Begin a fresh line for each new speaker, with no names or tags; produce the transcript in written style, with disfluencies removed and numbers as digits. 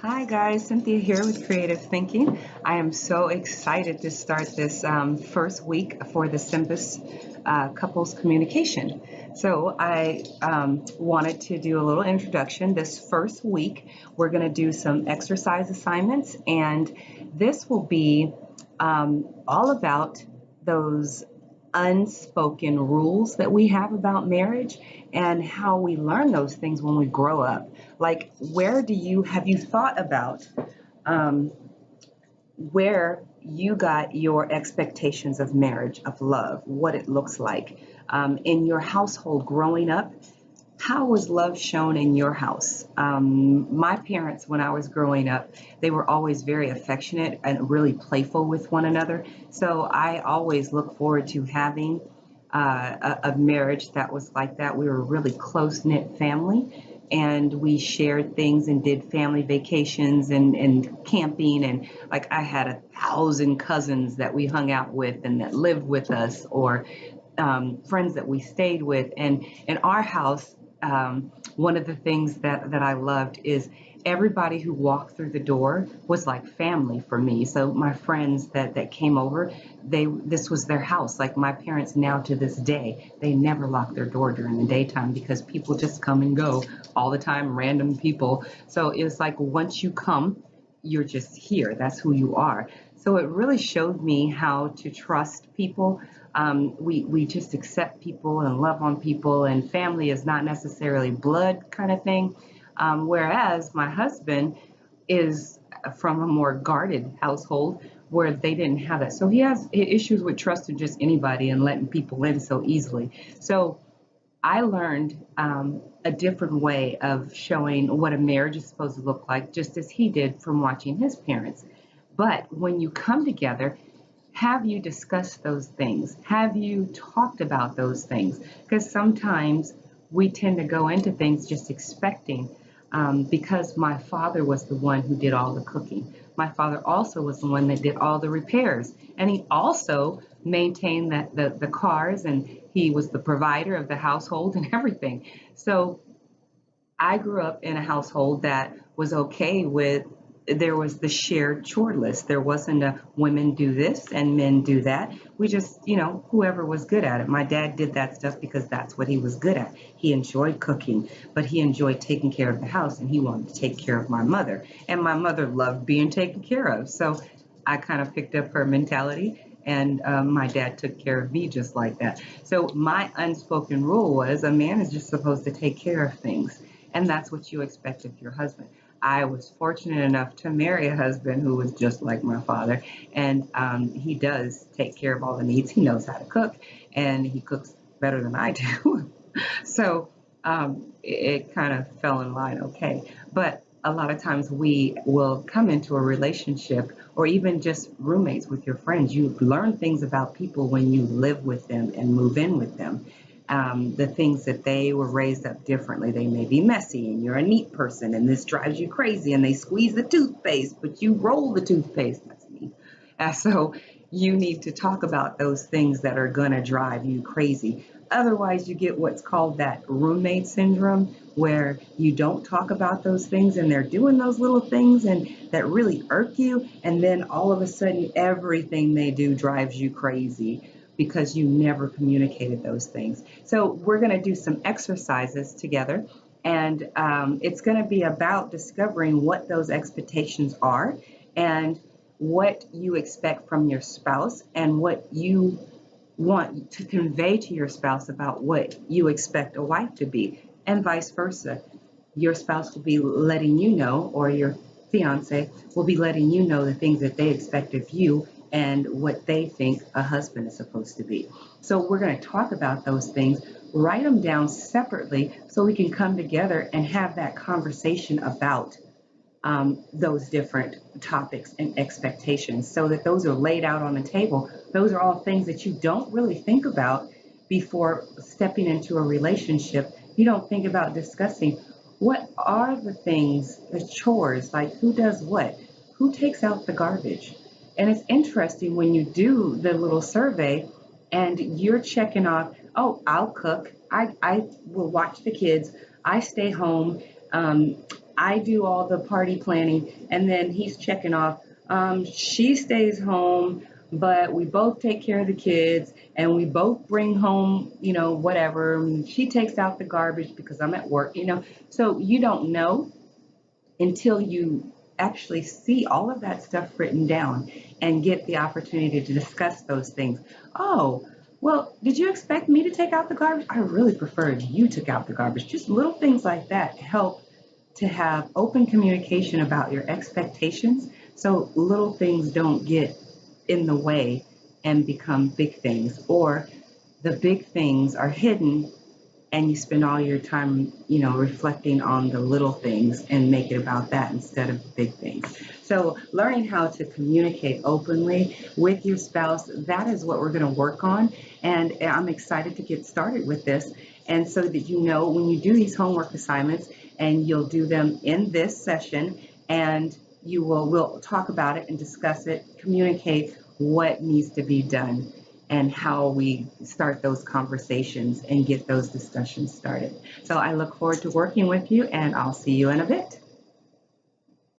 Hi guys, Cynthia here with Creative Thinking. I am so excited to start this first week for the Symbis couples communication. So I wanted to do a little introduction. This first week, we're going to do some exercise assignments, and this will be all about those unspoken rules that we have about marriage and how we learn those things when we grow up. Like, where do you have you thought about um, where you got your expectations of marriage, of love, what it looks like in your household growing up? How was love shown in your house? My parents, when I was growing up, they were always very affectionate and really playful with one another. So I always look forward to having a marriage that was like that. We were a really close knit family. And we shared things and did family vacations and camping. And like I had 1,000 cousins that we hung out with and that lived with us, or friends that we stayed with. And in our house, one of the things that I loved is everybody who walked through the door was like family for me. So my friends that came over, this was their house. Like my parents now to this day, they never lock their door during the daytime because people just come and go all the time, random people. So it's like once you come, you're just here. That's who you are. So it really showed me how to trust people. We just accept people and love on people, and family is not necessarily blood kind of thing. Whereas my husband is from a more guarded household where they didn't have that. So he has issues with trusting just anybody and letting people in so easily. So I learned a different way of showing what a marriage is supposed to look like, just as he did from watching his parents. But when you come together, have you discussed those things? Have you talked about those things? Because sometimes we tend to go into things just expecting, because my father was the one who did all the cooking. My father also was the one that did all the repairs. And he also maintained the cars, and he was the provider of the household and everything. So I grew up in a household that was okay with, there was the shared chore list. There wasn't a women do this and men do that. We just, whoever was good at it. My dad did that stuff because that's what he was good at. He enjoyed cooking, but he enjoyed taking care of the house, and he wanted to take care of my mother. And my mother loved being taken care of. So I kind of picked up her mentality, and my dad took care of me just like that. So my unspoken rule was a man is just supposed to take care of things, and that's what you expect of your husband. I was fortunate enough to marry a husband who was just like my father, and he does take care of all the needs. He knows how to cook, and he cooks better than I do. So it kind of fell in line okay. But a lot of times we will come into a relationship, or even just roommates with your friends. You learn things about people when you live with them and move in with them. The things that they were raised up differently. They may be messy, and you're a neat person, and this drives you crazy, and they squeeze the toothpaste, but you roll the toothpaste. That's me. So you need to talk about those things that are going to drive you crazy. Otherwise, you get what's called that roommate syndrome, where you don't talk about those things and they're doing those little things and that really irk you. And then all of a sudden, everything they do drives you crazy because you never communicated those things. So we're going to do some exercises together, and it's going to be about discovering what those expectations are and what you expect from your spouse and what you want to convey to your spouse about what you expect a wife to be, and vice versa. Your spouse will be letting you know, or your fiance will be letting you know the things that they expect of you and what they think a husband is supposed to be. So we're going to talk about those things, write them down separately so we can come together and have that conversation about those different topics and expectations, so that those are laid out on the table. Those are all things that you don't really think about before stepping into a relationship. You don't think about discussing what are the things, the chores, like who does what, who takes out the garbage. And it's interesting when you do the little survey and you're checking off, oh, I'll cook, I will watch the kids, I stay home, I do all the party planning, and then he's checking off. She stays home, but we both take care of the kids, and we both bring home, whatever. She takes out the garbage because I'm at work, So you don't know until you actually see all of that stuff written down and get the opportunity to discuss those things. Oh, well, did you expect me to take out the garbage? I really preferred you took out the garbage. Just little things like that help to have open communication about your expectations so little things don't get in the way and become big things, or the big things are hidden and you spend all your time, reflecting on the little things and make it about that instead of the big things. So learning how to communicate openly with your spouse, that is what we're going to work on. And I'm excited to get started with this. And so that when you do these homework assignments, and you'll do them in this session, and we'll talk about it and discuss it, communicate what needs to be done and how we start those conversations and get those discussions started. So I look forward to working with you, and I'll see you in a bit.